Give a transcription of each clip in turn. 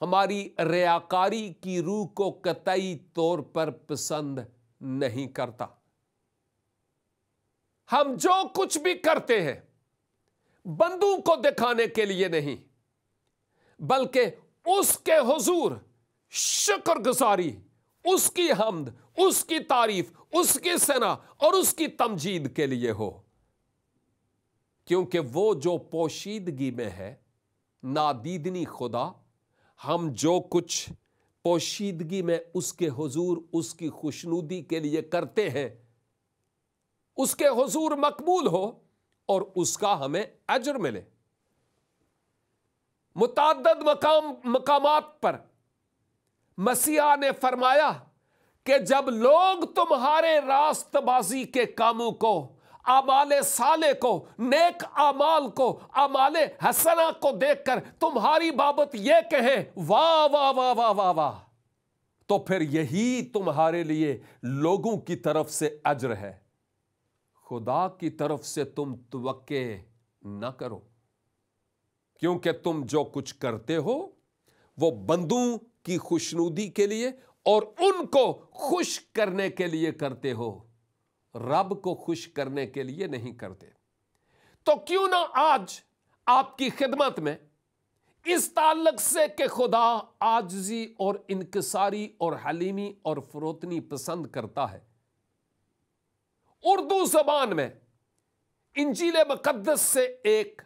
ہماری ریاکاری کی روح کو قطعی طور پر پسند نہیں کرتا۔ ہم جو کچھ بھی کرتے ہیں بندوں کو دکھانے کے لیے نہیں، بلکہ اس کے حضور شکر گزاری، اس کی حمد، اس کی تعریف، اس کی ثنا اور اس کی تمجید کے لیے ہو، کیونکہ وہ جو پوشیدگی میں ہے نادیدنی خدا، ہم جو کچھ پوشیدگی میں اس کے حضور اس کی خوشنودی کے لیے کرتے ہیں اس کے حضور مقبول ہو اور اس کا ہمیں اجر ملے۔ متعدد مقامات پر مسیح نے فرمایا کہ جب لوگ تمہارے راست بازی کے کاموں کو، اعمال صالح کو، نیک اعمال کو، اعمال حسنہ کو دیکھ کر تمہاری بابت یہ کہیں واہ واہ واہ واہ واہ واہ، تو پھر یہی تمہارے لیے لوگوں کی طرف سے اجر ہے۔ خدا کی طرف سے تم توقع نہ کرو، کیونکہ تم جو کچھ کرتے ہو وہ بندوں کی خوشنودی کے لیے اور ان کو خوش کرنے کے لیے کرتے ہو، رب کو خوش کرنے کے لیے نہیں کرتے۔ تو کیوں نہ آج آپ کی خدمت میں اس تعلق سے کہ خدا عاجزی اور انکساری اور حلیمی اور فروتنی پسند کرتا ہے، اردو زبان میں انجیل مقدس سے ایک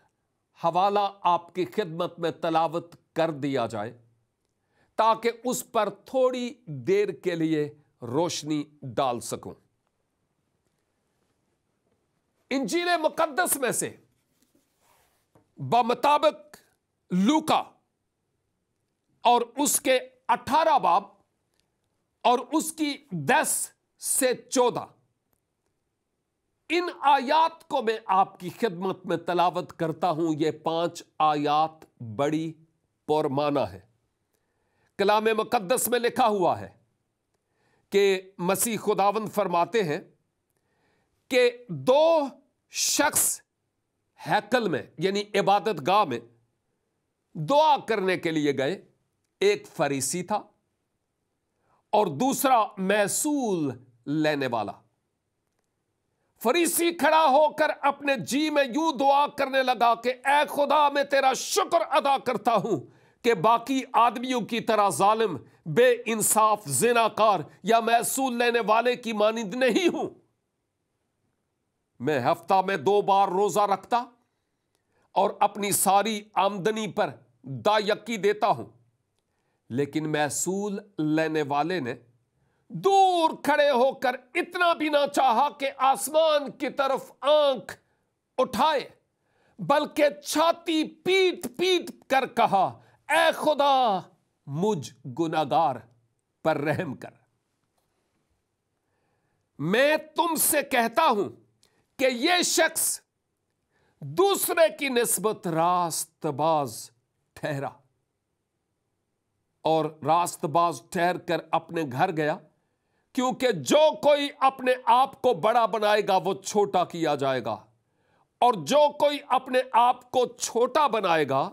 حوالہ آپ کی خدمت میں تلاوت کر دیا جائے تاکہ اس پر تھوڑی دیر کے لیے روشنی ڈال سکوں۔ انجیل مقدس میں سے بمطابق لوکا اور اس کے 18 باب اور اس کی 10 سے 14 ان آیات کو میں آپ کی خدمت میں تلاوت کرتا ہوں۔ یہ 5 آیات بڑی پرمعنی ہے۔ کلام مقدس میں لکھا ہوا ہے کہ مسیح خداوند فرماتے ہیں کہ 2 شخص ہیکل میں یعنی عبادت گاہ میں دعا کرنے کے لیے گئے، ایک فریسی تھا اور دوسرا محصول لینے والا۔ فریسی کھڑا ہو کر اپنے جی میں یوں دعا کرنے لگا کہ اے خدا، میں تیرا شکر ادا کرتا ہوں کہ باقی آدمیوں کی طرح ظالم، بے انصاف، زناکار یا محصول لینے والے کی مانند نہیں ہوں۔ میں ہفتہ میں 2 بار روزہ رکھتا اور اپنی ساری آمدنی پر دایقی دیتا ہوں، لیکن محصول لینے والے نے دور کھڑے ہو کر اتنا بھی نہ چاہا کہ آسمان کی طرف آنکھ اٹھائے، بلکہ چھاتی پیٹ پیٹ کر کہا اے خدا، مجھ گناہگار پر رحم کر۔ میں تم سے کہتا ہوں کہ یہ شخص دوسرے کی نسبت راست باز ٹھہرا، اور راست باز ٹھہر کر اپنے گھر گیا، کیونکہ جو کوئی اپنے آپ کو بڑا بنائے گا وہ چھوٹا کیا جائے گا، اور جو کوئی اپنے آپ کو چھوٹا بنائے گا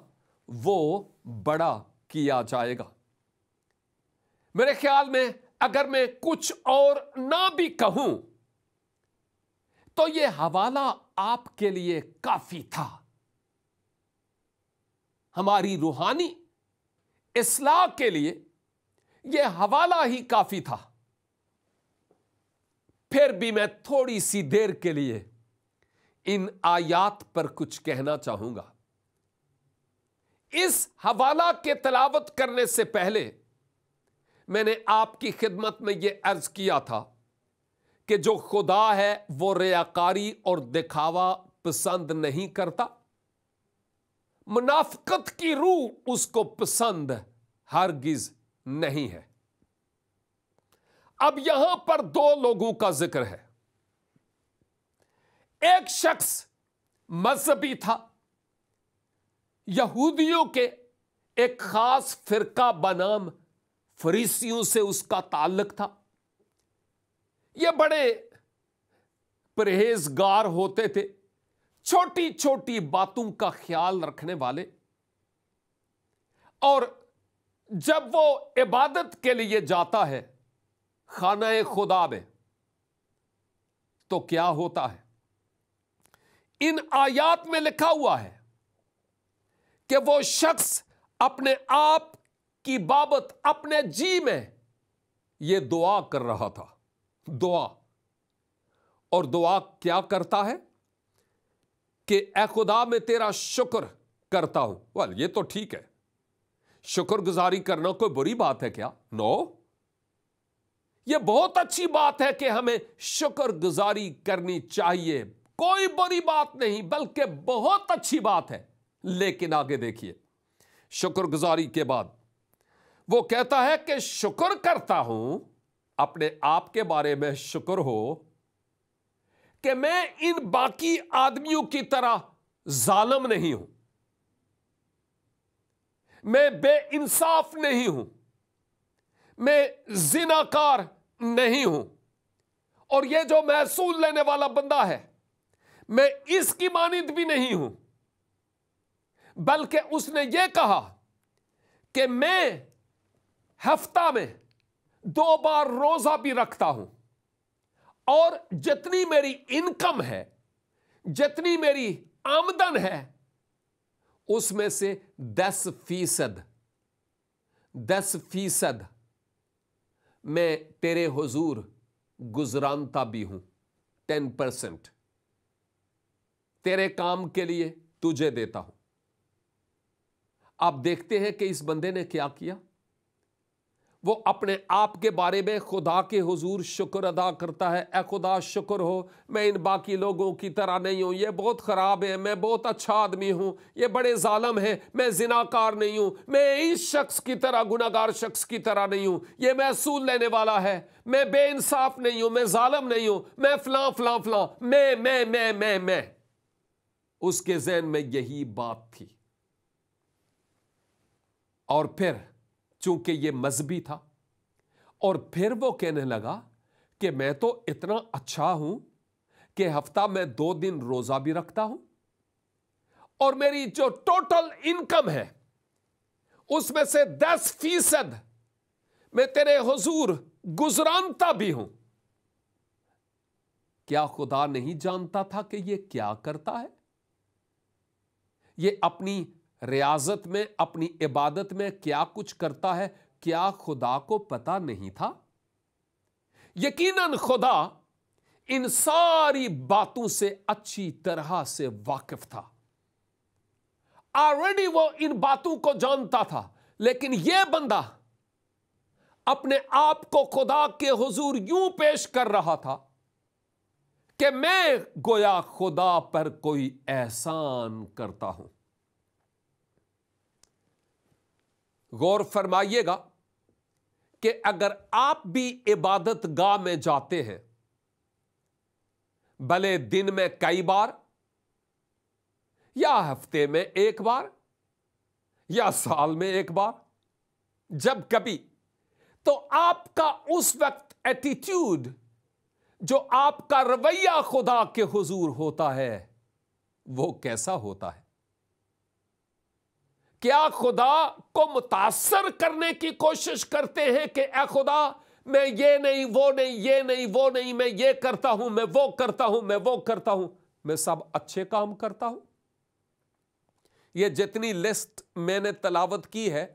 وہ بڑا کیا جائے گا۔ میرے خیال میں اگر میں کچھ اور نہ بھی کہوں تو یہ حوالہ آپ کے لیے کافی تھا۔ ہماری روحانی اصلاح کے لیے یہ حوالہ ہی کافی تھا۔ پھر بھی میں تھوڑی سی دیر کے لیے ان آیات پر کچھ کہنا چاہوں گا۔ اس حوالہ کے تلاوت کرنے سے پہلے میں نے آپ کی خدمت میں یہ عرض کیا تھا کہ جو خدا ہے وہ ریاکاری اور دکھاوا پسند نہیں کرتا، منافقت کی روح اس کو پسند ہرگز نہیں ہے۔ اب یہاں پر 2 لوگوں کا ذکر ہے۔ ایک شخص مذہبی تھا، یہودیوں کے ایک خاص فرقہ بنام فریسیوں سے اس کا تعلق تھا۔ یہ بڑے پرہیزگار ہوتے تھے، چھوٹی چھوٹی باتوں کا خیال رکھنے والے، اور جب وہ عبادت کے لیے جاتا ہے خانہ خدا میں تو کیا ہوتا ہے؟ ان آیات میں لکھا ہوا ہے کہ وہ شخص اپنے آپ کی بابت اپنے جی میں یہ دعا کر رہا تھا، دعا، اور دعا کیا کرتا ہے کہ اے خدا میں تیرا شکر کرتا ہوں۔ یہ تو ٹھیک ہے، شکر گزاری کرنا کوئی بری بات ہے کیا؟ نو، یہ بہت اچھی بات ہے کہ ہمیں شکر گزاری کرنی چاہیے، کوئی بری بات نہیں بلکہ بہت اچھی بات ہے۔ لیکن آگے دیکھیے، شکر گزاری کے بعد وہ کہتا ہے کہ شکر کرتا ہوں، اپنے آپ کے بارے میں شکر ہو کہ میں ان باقی آدمیوں کی طرح ظالم نہیں ہوں، میں بے انصاف نہیں ہوں، میں زناکار نہیں ہوں، اور یہ جو محصول لینے والا بندہ ہے میں اس کی مانند بھی نہیں ہوں، بلکہ اس نے یہ کہا کہ میں ہفتہ میں 2 بار روزہ بھی رکھتا ہوں، اور جتنی میری انکم ہے، جتنی میری آمدن ہے، اس میں سے 10% میں تیرے حضور گزرانتا بھی ہوں، 10% تیرے کام کے لیے تجھے دیتا ہوں۔ آپ دیکھتے ہیں کہ اس بندے نے کیا کیا؟ وہ اپنے آپ کے بارے میں خدا کے حضور شکر ادا کرتا ہے، اے خدا شکر ہو، میں ان باقی لوگوں کی طرح نہیں ہوں، یہ بہت خراب ہے، میں بہت اچھا آدمی ہوں، یہ بڑے ظالم ہیں، میں زناکار نہیں ہوں، میں اس شخص کی طرح گناہگار شخص کی طرح نہیں ہوں، یہ محصول لینے والا ہے، میں بے انصاف نہیں ہوں، میں ظالم نہیں ہوں، میں فلاں فلاں فلاں، میں اس کے ذہن میں یہی بات تھی۔ اور پھر چونکہ یہ مذہبی تھا، اور پھر وہ کہنے لگا کہ میں تو اتنا اچھا ہوں کہ ہفتہ میں 2 دن روزہ بھی رکھتا ہوں، اور میری جو ٹوٹل انکم ہے اس میں سے 10% میں تیرے حضور گزرانتا بھی ہوں۔ کیا خدا نہیں جانتا تھا کہ یہ کیا کرتا ہے؟ یہ اپنی ریاضت میں، اپنی عبادت میں کیا کچھ کرتا ہے، کیا خدا کو پتا نہیں تھا؟ یقیناً خدا ان ساری باتوں سے اچھی طرح سے واقف تھا، آلریڈی وہ ان باتوں کو جانتا تھا، لیکن یہ بندہ اپنے آپ کو خدا کے حضور یوں پیش کر رہا تھا کہ میں گویا خدا پر کوئی احسان کرتا ہوں۔ غور فرمائیے گا کہ اگر آپ بھی عبادت گاہ میں جاتے ہیں، بھلے دن میں کئی بار، یا ہفتے میں 1 بار، یا سال میں 1 بار، جب کبھی، تو آپ کا اس وقت ایٹیٹیوڈ، جو آپ کا رویہ خدا کے حضور ہوتا ہے، وہ کیسا ہوتا ہے؟ کیا خدا کو متاثر کرنے کی کوشش کرتے ہیں کہ اے خدا میں یہ نہیں، وہ نہیں، یہ نہیں، وہ نہیں، میں یہ کرتا ہوں، میں وہ کرتا ہوں، میں وہ کرتا ہوں، میں سب اچھے کام کرتا ہوں؟ یہ جتنی لسٹ میں نے تلاوت کی ہے،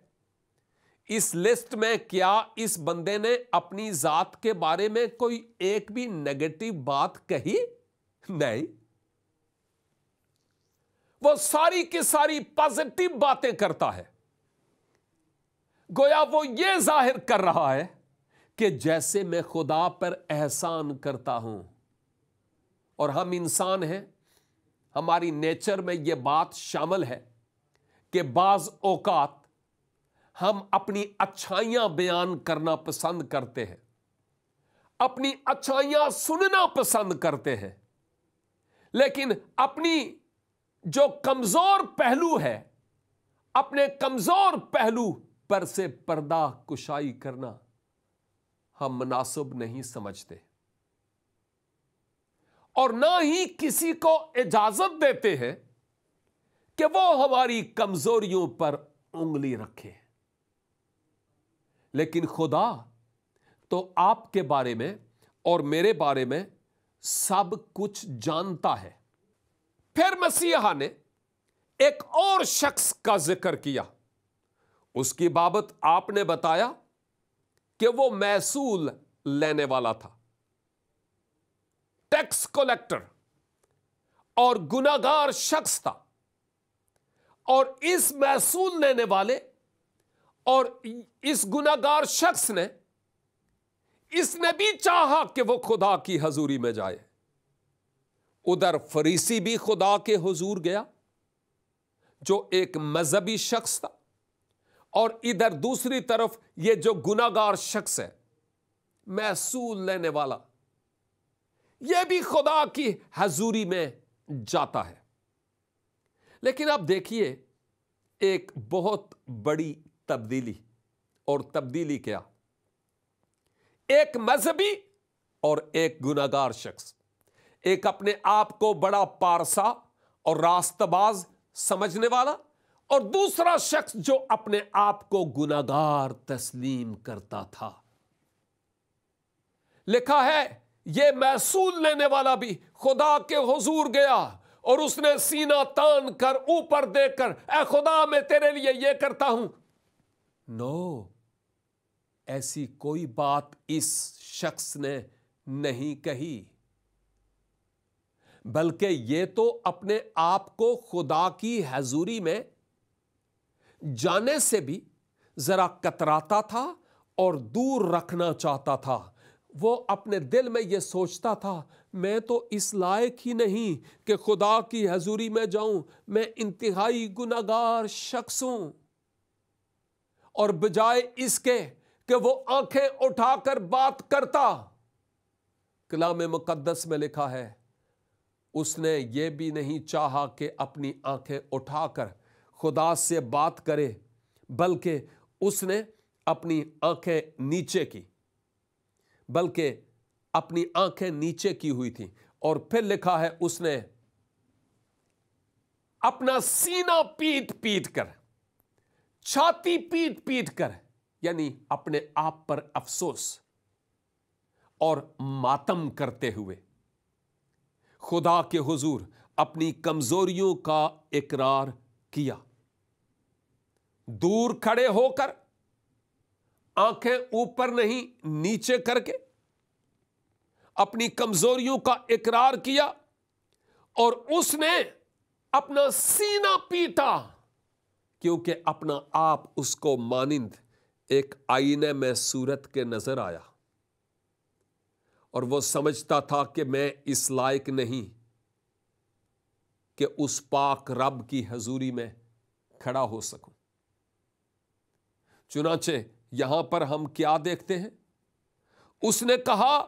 اس لسٹ میں کیا اس بندے نے اپنی ذات کے بارے میں کوئی ایک بھی نیگیٹو بات کہی؟ نہیں، وہ ساری کی ساری پازیٹیو باتیں کرتا ہے۔ گویا وہ یہ ظاہر کر رہا ہے کہ جیسے میں خدا پر احسان کرتا ہوں، اور ہم انسان ہیں، ہماری نیچر میں یہ بات شامل ہے کہ بعض اوقات ہم اپنی اچھائیاں بیان کرنا پسند کرتے ہیں، اپنی اچھائیاں سننا پسند کرتے ہیں، لیکن اپنی جو کمزور پہلو ہے، اپنے کمزور پہلو پر سے پردہ کشائی کرنا ہم مناسب نہیں سمجھتے، اور نہ ہی کسی کو اجازت دیتے ہیں کہ وہ ہماری کمزوریوں پر انگلی رکھے۔ لیکن خدا تو آپ کے بارے میں اور میرے بارے میں سب کچھ جانتا ہے۔ پھر مسیحا نے ایک اور شخص کا ذکر کیا۔ اس کی بابت آپ نے بتایا کہ وہ محصول لینے والا تھا، ٹیکس کلیکٹر اور گناہگار شخص تھا، اور اس محصول لینے والے اور اس گناہگار شخص نے بھی چاہا کہ وہ خدا کی حضوری میں جائے۔ ادھر فریسی بھی خدا کے حضور گیا جو ایک مذہبی شخص تھا، اور ادھر دوسری طرف یہ جو گناہگار شخص ہے محصول لینے والا، یہ بھی خدا کی حضوری میں جاتا ہے۔ لیکن اب دیکھیے ایک بہت بڑی تبدیلی، اور تبدیلی کیا؟ ایک مذہبی اور ایک گناہگار شخص، ایک اپنے آپ کو بڑا پارسا اور راست باز سمجھنے والا، اور دوسرا شخص جو اپنے آپ کو گناہگار تسلیم کرتا تھا۔ لکھا ہے یہ محصول لینے والا بھی خدا کے حضور گیا، اور اس نے سینہ تان کر اوپر دیکھ کر، اے خدا میں تیرے لیے یہ کرتا ہوں۔ ایسی کوئی بات اس شخص نے نہیں کہی، بلکہ یہ تو اپنے آپ کو خدا کی حضوری میں جانے سے بھی ذرا کتراتا تھا اور دور رکھنا چاہتا تھا۔ وہ اپنے دل میں یہ سوچتا تھا میں تو اس لائق ہی نہیں کہ خدا کی حضوری میں جاؤں، میں انتہائی گناہگار شخص ہوں۔ اور بجائے اس کے کہ وہ آنکھیں اٹھا کر بات کرتا، کلام مقدس میں لکھا ہے اس نے یہ بھی نہیں چاہا کہ اپنی آنکھیں اٹھا کر خدا سے بات کرے، بلکہ اس نے اپنی آنکھیں نیچے کی ہوئی تھی۔ اور پھر لکھا ہے اس نے اپنا سینہ پیٹ پیٹ کر، چھاتی پیٹ پیٹ کر، یعنی اپنے آپ پر افسوس اور ماتم کرتے ہوئے خدا کے حضور اپنی کمزوریوں کا اقرار کیا۔ دور کھڑے ہو کر، آنکھیں اوپر نہیں نیچے کر کے اپنی کمزوریوں کا اقرار کیا، اور اس نے اپنا سینہ پیٹا، کیونکہ اپنا آپ اس کو مانند ایک آئینے میں صورت کے نظر آیا، اور وہ سمجھتا تھا کہ میں اس لائق نہیں کہ اس پاک رب کی حضوری میں کھڑا ہو سکوں۔ چنانچہ یہاں پر ہم کیا دیکھتے ہیں؟ اس نے کہا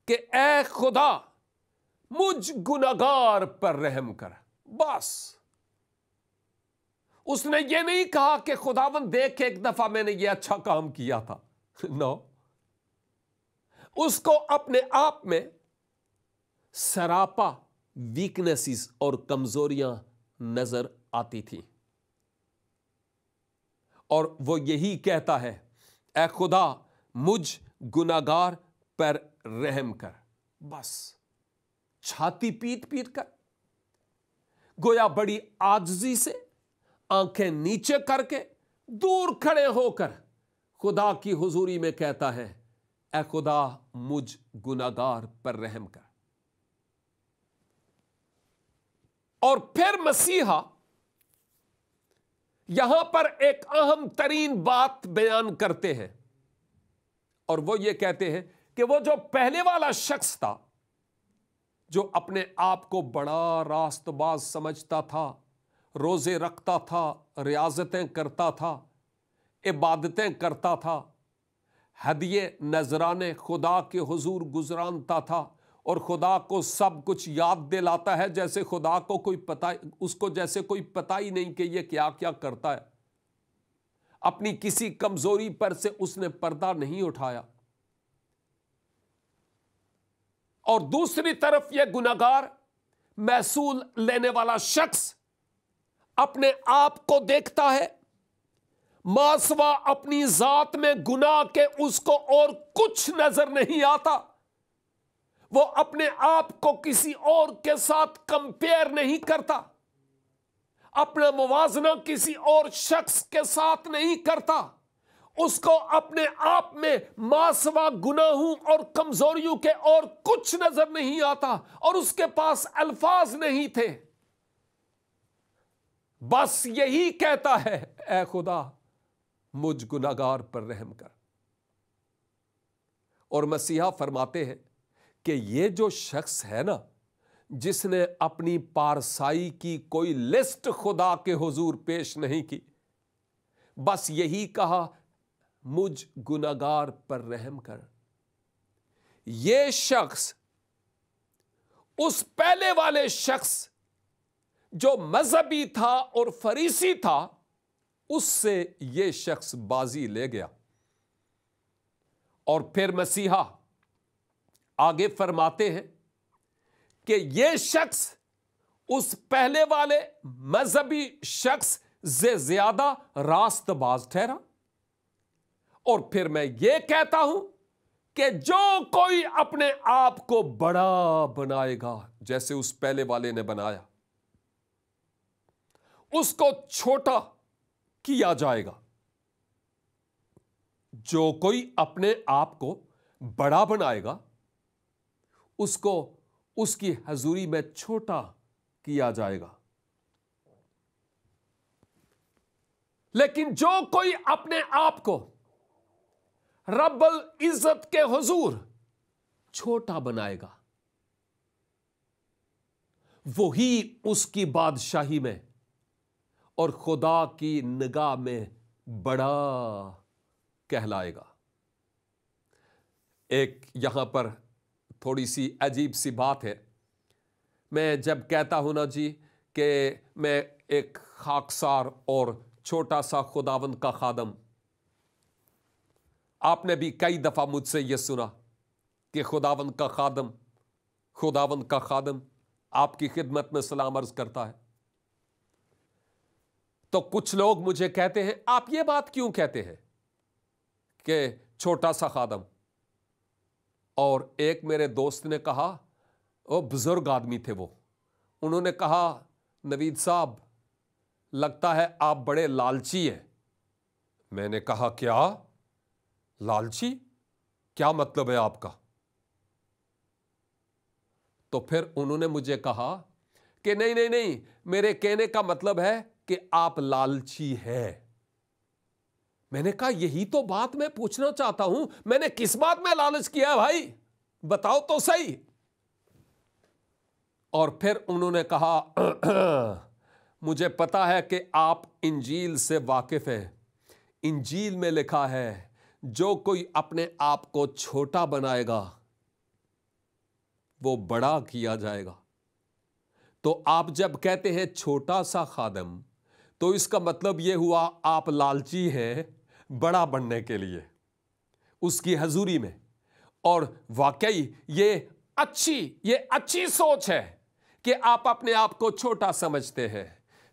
کہ اے خدا مجھ گناہگار پر رحم کر۔ بس اس نے یہ نہیں کہا کہ خداوند دیکھ ایک دفعہ میں نے یہ اچھا کام کیا تھا، نو، اس کو اپنے آپ میں سراپا ویکنیسز اور کمزوریاں نظر آتی تھیں، اور وہ یہی کہتا ہے اے خدا مجھ گناہگار پر رحم کر۔ بس چھاتی پیٹ پیٹ کر، گویا بڑی عاجزی سے، آنکھیں نیچے کر کے، دور کھڑے ہو کر خدا کی حضوری میں کہتا ہے اے خدا مجھ گناہگار پر رحم کر۔ اور پھر مسیحا یہاں پر ایک اہم ترین بات بیان کرتے ہیں، اور وہ یہ کہتے ہیں کہ وہ جو پہلے والا شخص تھا جو اپنے آپ کو بڑا راست باز سمجھتا تھا، روزے رکھتا تھا، ریاضتیں کرتا تھا، عبادتیں کرتا تھا، ہدیے نذرانے خدا کے حضور گزرانتا تھا، اور خدا کو سب کچھ یاد دلاتا ہے جیسے خدا کو کوئی پتہ، اس کو جیسے کوئی پتہ ہی نہیں کہ یہ کیا کیا کرتا ہے۔ اپنی کسی کمزوری پر سے اس نے پردہ نہیں اٹھایا۔ اور دوسری طرف یہ گناہگار محصول لینے والا شخص اپنے آپ کو دیکھتا ہے، ماسوا اپنی ذات میں گناہ کے اس کو اور کچھ نظر نہیں آتا. وہ اپنے آپ کو کسی اور کے ساتھ کمپیئر نہیں کرتا, اپنا موازنہ کسی اور شخص کے ساتھ نہیں کرتا. اس کو اپنے آپ میں ماسوا گناہوں اور کمزوریوں کے اور کچھ نظر نہیں آتا, اور اس کے پاس الفاظ نہیں تھے. بس یہی کہتا ہے, اے خدا مجھ گناہگار پر رحم کر. اور مسیحا فرماتے ہیں کہ یہ جو شخص ہے نا, جس نے اپنی پارسائی کی کوئی لسٹ خدا کے حضور پیش نہیں کی, بس یہی کہا مجھ گناہگار پر رحم کر, یہ شخص اس پہلے والے شخص جو مذہبی تھا اور فریسی تھا, اس سے یہ شخص بازی لے گیا. اور پھر مسیحا آگے فرماتے ہیں کہ یہ شخص اس پہلے والے مذہبی شخص سے زیادہ راست باز ٹھہرا. اور پھر میں یہ کہتا ہوں کہ جو کوئی اپنے آپ کو بڑا بنائے گا جیسے اس پہلے والے نے بنایا, اس کو چھوٹا کیا جائے گا. جو کوئی اپنے آپ کو بڑا بنائے گا, اس کو اس کی حضوری میں چھوٹا کیا جائے گا. لیکن جو کوئی اپنے آپ کو رب العزت کے حضور چھوٹا بنائے گا, وہی اس کی بادشاہی میں اور خدا کی نگاہ میں بڑا کہلائے گا. ایک یہاں پر تھوڑی سی عجیب سی بات ہے. میں جب کہتا ہوں نا جی کہ میں ایک خاکسار اور چھوٹا سا خداوند کا خادم, آپ نے بھی کئی دفعہ مجھ سے یہ سنا کہ خداوند کا خادم آپ کی خدمت میں سلام عرض کرتا ہے. تو کچھ لوگ مجھے کہتے ہیں آپ یہ بات کیوں کہتے ہیں کہ چھوٹا سا خادم؟ اور ایک میرے دوست نے کہا, وہ بزرگ آدمی تھے, انہوں نے کہا نوید صاحب لگتا ہے آپ بڑے لالچی ہیں. میں نے کہا کیا لالچی؟ کیا مطلب ہے آپ کا؟ تو پھر انہوں نے مجھے کہا کہ نہیں, میرے کہنے کا مطلب ہے کہ آپ لالچی ہیں. میں نے کہا یہی تو بات میں پوچھنا چاہتا ہوں, میں نے کس بات میں لالچ کیا ہے بھائی, بتاؤ تو صحیح. اور پھر انہوں نے کہا مجھے پتا ہے کہ آپ انجیل سے واقف ہیں. انجیل میں لکھا ہے جو کوئی اپنے آپ کو چھوٹا بنائے گا وہ بڑا کیا جائے گا. تو آپ جب کہتے ہیں چھوٹا سا خادم, تو اس کا مطلب یہ ہوا آپ لالچی ہیں بڑا بننے کے لیے اس کی حضوری میں. اور واقعی یہ اچھی سوچ ہے کہ آپ اپنے آپ کو چھوٹا سمجھتے ہیں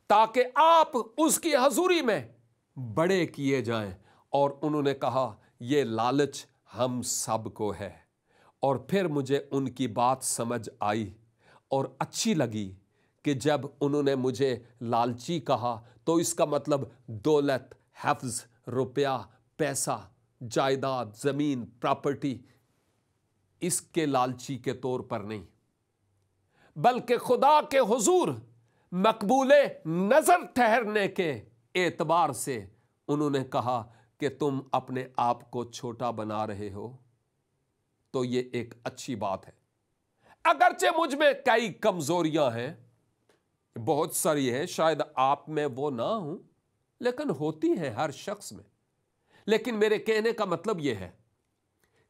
تاکہ آپ اس کی حضوری میں بڑے کیے جائیں. اور انہوں نے کہا یہ لالچ ہم سب کو ہے. اور پھر مجھے ان کی بات سمجھ آئی اور اچھی لگی کہ جب انہوں نے مجھے لالچی کہا تو اس کا مطلب دولت, حفظ, روپیہ, پیسہ, جائیداد, زمین, پراپرٹی, اس کے لالچی کے طور پر نہیں, بلکہ خدا کے حضور مقبول نظر ٹھہرنے کے اعتبار سے انہوں نے کہا کہ تم اپنے آپ کو چھوٹا بنا رہے ہو. تو یہ ایک اچھی بات ہے. اگرچہ مجھ میں کئی کمزوریاں ہیں, بہت ساری ہیں, شاید آپ میں وہ نہ ہوں, لیکن ہوتی ہیں ہر شخص میں. لیکن میرے کہنے کا مطلب یہ ہے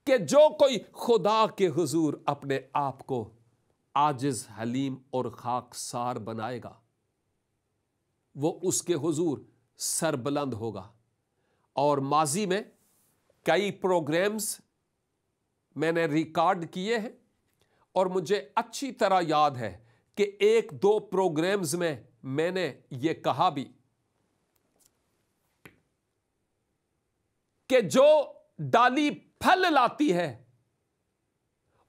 کہ جو کوئی خدا کے حضور اپنے آپ کو عاجز, حلیم اور خاکسار بنائے گا, وہ اس کے حضور سربلند ہوگا. اور ماضی میں کئی پروگرامز میں نے ریکارڈ کیے ہیں اور مجھے اچھی طرح یاد ہے کہ 1-2 پروگرامز میں نے یہ کہا بھی کہ جو ڈالی پھل لاتی ہے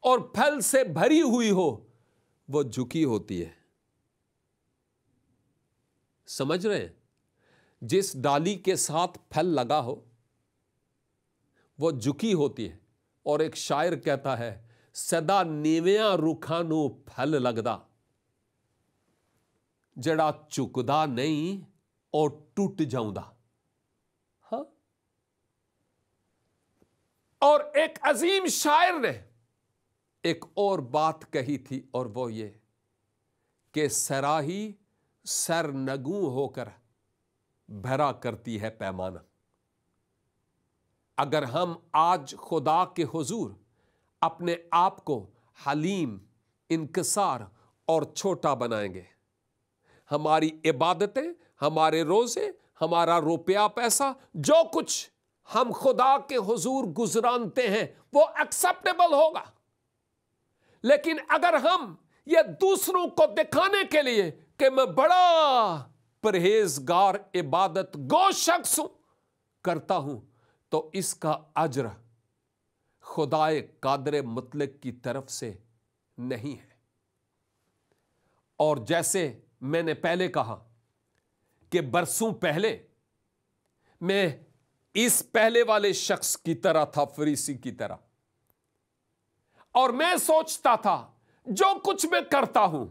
اور پھل سے بھری ہوئی ہو وہ جھکی ہوتی ہے. سمجھ رہے ہیں؟ جس ڈالی کے ساتھ پھل لگا ہو وہ جھکی ہوتی ہے. اور ایک شاعر کہتا ہے سدا نیویاں رکھاں نوں پھل لگدا جڑا چکدا نہیں اور ٹوٹ جاؤں دا. ہاں. اور ایک عظیم شاعر نے ایک اور بات کہی تھی اور وہ یہ کہ سراہی سر نگوں ہو کر بھرا کرتی ہے پیمانہ. اگر ہم آج خدا کے حضور اپنے آپ کو حلیم، انکسار اور چھوٹا بنائیں گے، ہماری عبادتیں، ہمارے روزے، ہمارا روپیہ پیسہ، جو کچھ ہم خدا کے حضور گزرانتے ہیں وہ ایکسیپٹیبل ہوگا. لیکن اگر ہم یہ دوسروں کو دکھانے کے لیے کہ میں بڑا پرہیزگار عبادت گو شخص ہوں کرتا ہوں تو اس کا اجر خدائے قادر مطلق کی طرف سے نہیں ہے. اور جیسے میں نے پہلے کہا کہ برسوں پہلے میں اس پہلے والے شخص کی طرح تھا، فریسی کی طرح، اور میں سوچتا تھا جو کچھ میں کرتا ہوں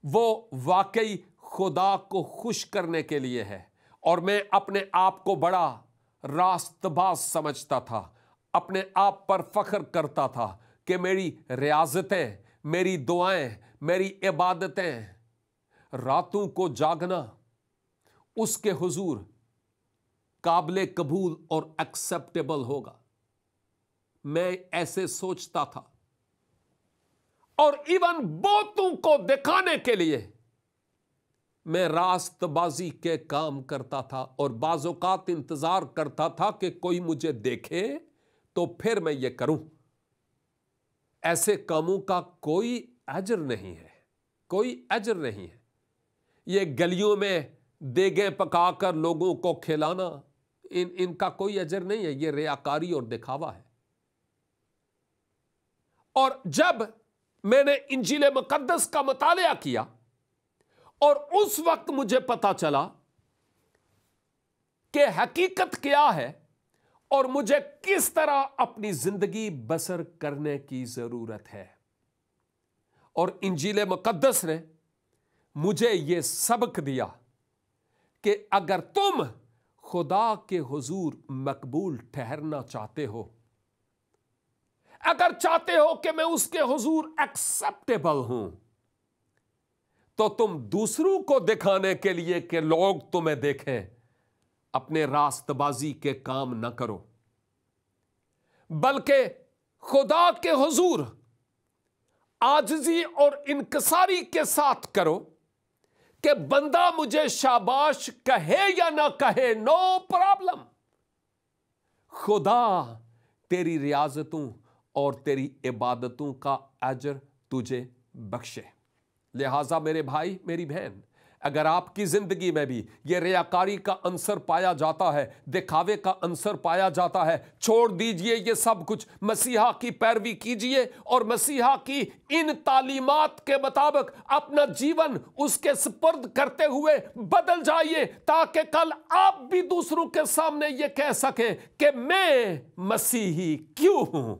وہ واقعی خدا کو خوش کرنے کے لیے ہے. اور میں اپنے آپ کو بڑا راست باز سمجھتا تھا، اپنے آپ پر فخر کرتا تھا کہ میری ریاضتیں، میری دعائیں، میری عبادتیں، راتوں کو جاگنا اس کے حضور قابل قبول اور ایکسیپٹیبل ہوگا. میں ایسے سوچتا تھا. اور ایون بہتوں کو دکھانے کے لیے میں راست بازی کے کام کرتا تھا اور بعض اوقات انتظار کرتا تھا کہ کوئی مجھے دیکھے تو پھر میں یہ کروں. ایسے کاموں کا کوئی اجر نہیں ہے، کوئی اجر نہیں ہے. یہ گلیوں میں دیگیں پکا کر لوگوں کو کھلانا، ان کا کوئی اجر نہیں ہے. یہ ریاکاری اور دکھاوا ہے. اور جب میں نے انجیل مقدس کا مطالعہ کیا اور اس وقت مجھے پتا چلا کہ حقیقت کیا ہے اور مجھے کس طرح اپنی زندگی بسر کرنے کی ضرورت ہے. اور انجیل مقدس نے مجھے یہ سبق دیا کہ اگر تم خدا کے حضور مقبول ٹھہرنا چاہتے ہو، اگر چاہتے ہو کہ میں اس کے حضور ایکسیپٹیبل ہوں، تو تم دوسروں کو دکھانے کے لیے کہ لوگ تمہیں دیکھیں اپنے راست بازی کے کام نہ کرو، بلکہ خدا کے حضور عاجزی اور انکساری کے ساتھ کرو کہ بندہ مجھے شاباش کہے یا نہ کہے، نو پرابلم. خدا تیری ریاضتوں اور تیری عبادتوں کا اجر تجھے بخشے. لہٰذا میرے بھائی، میری بہن، اگر آپ کی زندگی میں بھی یہ ریاکاری کا عنصر پایا جاتا ہے، دکھاوے کا عنصر پایا جاتا ہے، چھوڑ دیجئے یہ سب کچھ، مسیحا کی پیروی کیجئے اور مسیحا کی ان تعلیمات کے مطابق اپنا جیون اس کے سپرد کرتے ہوئے بدل جائیے، تاکہ کل آپ بھی دوسروں کے سامنے یہ کہہ سکیں کہ میں مسیحی کیوں ہوں.